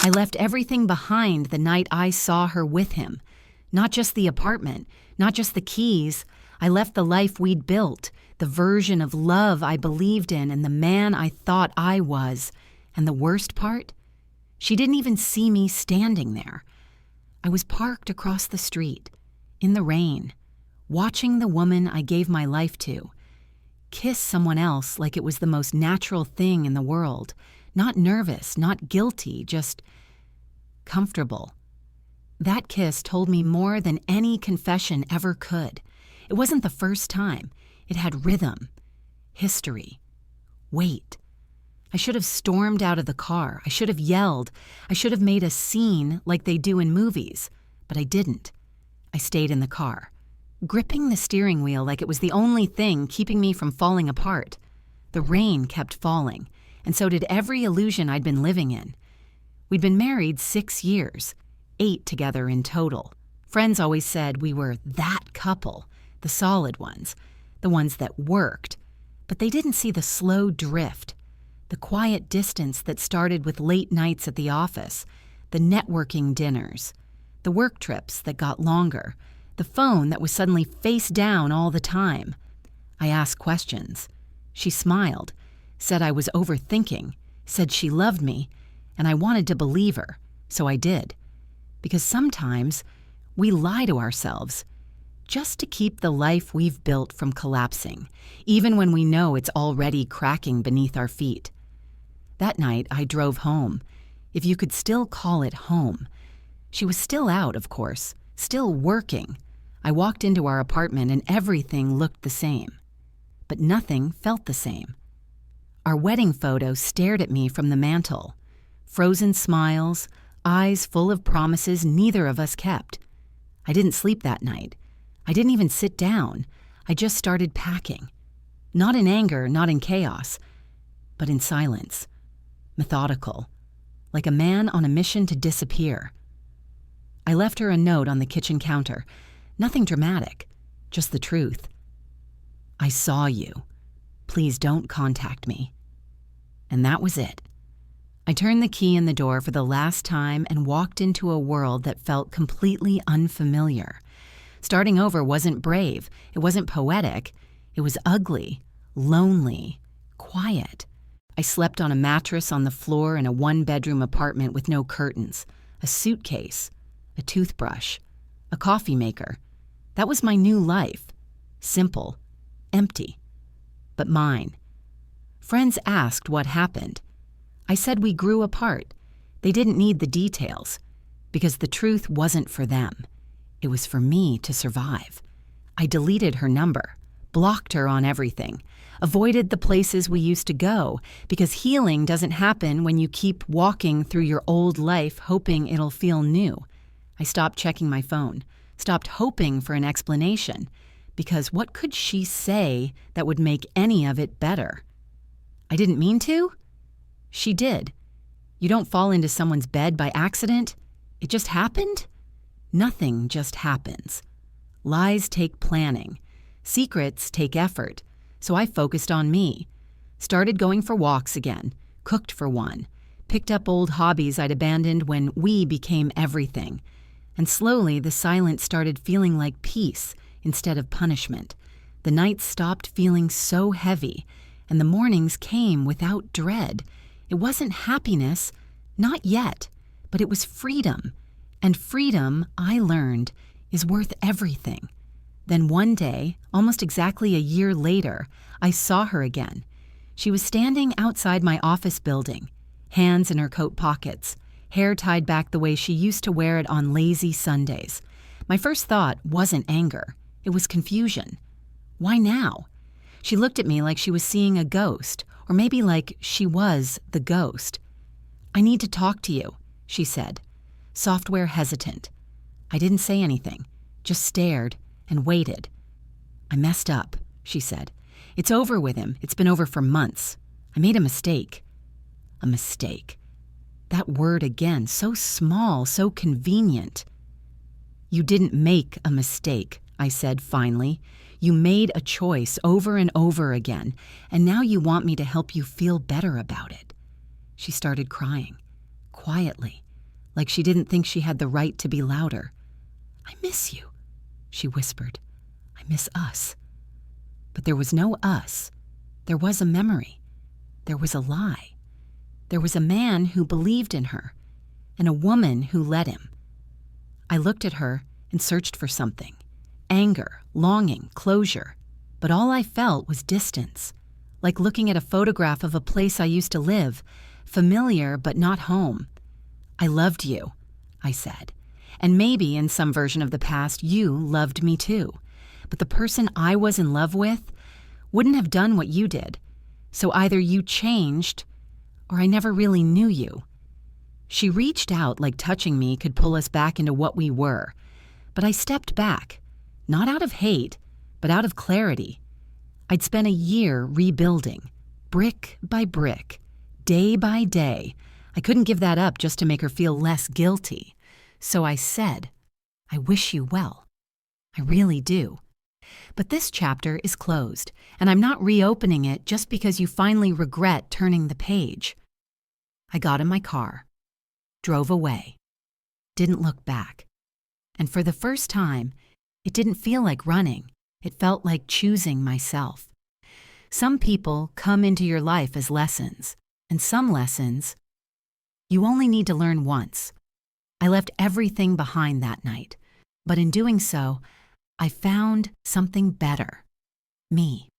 I left everything behind the night I saw her with him. Not just the apartment, not just the keys. I left the life we'd built, the version of love I believed in, and the man I thought I was. And the worst part? She didn't even see me standing there. I was parked across the street, in the rain, watching the woman I gave my life to kiss someone else like it was the most natural thing in the world. Not nervous, not guilty, just comfortable. That kiss told me more than any confession ever could. It wasn't the first time. It had rhythm, history, weight. I should have stormed out of the car. I should have yelled. I should have made a scene like they do in movies. But I didn't. I stayed in the car, gripping the steering wheel like it was the only thing keeping me from falling apart. The rain kept falling, and so did every illusion I'd been living in. We'd been married 6 years, 8 together in total. Friends always said we were that couple, the solid ones, the ones that worked. But they didn't see the slow drift, the quiet distance that started with late nights at the office, the networking dinners, the work trips that got longer, the phone that was suddenly face down all the time. I asked questions. She smiled, said I was overthinking, said she loved me, and I wanted to believe her, so I did. Because sometimes we lie to ourselves just to keep the life we've built from collapsing, even when we know it's already cracking beneath our feet. That night, I drove home, if you could still call it home. She was still out, of course, still working. I walked into our apartment and everything looked the same. But nothing felt the same. Our wedding photo stared at me from the mantel. Frozen smiles, eyes full of promises neither of us kept. I didn't sleep that night. I didn't even sit down. I just started packing. Not in anger, not in chaos, but in silence. Methodical. Like a man on a mission to disappear. I left her a note on the kitchen counter. Nothing dramatic, just the truth. I saw you. Please don't contact me. And that was it. I turned the key in the door for the last time and walked into a world that felt completely unfamiliar. Starting over wasn't brave, it wasn't poetic, it was ugly, lonely, quiet. I slept on a mattress on the floor in a 1-bedroom apartment with no curtains, a suitcase, a toothbrush, a coffee maker. That was my new life. Simple, empty, but mine. Friends asked what happened. I said we grew apart. They didn't need the details, because the truth wasn't for them. It was for me to survive. I deleted her number, blocked her on everything, avoided the places we used to go, because healing doesn't happen when you keep walking through your old life hoping it'll feel new. I stopped checking my phone, stopped hoping for an explanation, because what could she say that would make any of it better? I didn't mean to? She did. You don't fall into someone's bed by accident. It just happened? Nothing just happens. Lies take planning. Secrets take effort. So I focused on me. Started going for walks again. Cooked for one. Picked up old hobbies I'd abandoned when we became everything. And slowly the silence started feeling like peace instead of punishment. The nights stopped feeling so heavy, and the mornings came without dread. It wasn't happiness, not yet, but it was freedom. And freedom, I learned, is worth everything. Then one day, almost exactly a year later, I saw her again. She was standing outside my office building, hands in her coat pockets, hair tied back the way she used to wear it on lazy Sundays. My first thought wasn't anger. It was confusion. Why now? She looked at me like she was seeing a ghost, or maybe like she was the ghost. I need to talk to you, she said, software hesitant. I didn't say anything, just stared and waited. I messed up, she said. It's over with him. It's been over for months. I made a mistake. A mistake. That word again, so small, so convenient. You didn't make a mistake, I said finally. You made a choice over and over again, and now you want me to help you feel better about it. She started crying, quietly, like she didn't think she had the right to be louder. "I miss you," she whispered. "I miss us." But there was no us. There was a memory. There was a lie. There was a man who believed in her, and a woman who let him. I looked at her and searched for something. Anger, longing, closure. But all I felt was distance, like looking at a photograph of a place I used to live, familiar but not home. "I loved you," I said. "And maybe in some version of the past you loved me too. But the person I was in love with wouldn't have done what you did. So either you changed, or I never really knew you." She reached out like touching me could pull us back into what we were. But I stepped back, not out of hate, but out of clarity. I'd spent a year rebuilding, brick by brick, day by day. I couldn't give that up just to make her feel less guilty. So I said, "I wish you well. I really do. But this chapter is closed, and I'm not reopening it just because you finally regret turning the page." I got in my car, drove away, didn't look back. And for the first time, it didn't feel like running. It felt like choosing myself. Some people come into your life as lessons, and some lessons you only need to learn once. I left everything behind that night, but in doing so, I found something better. Me.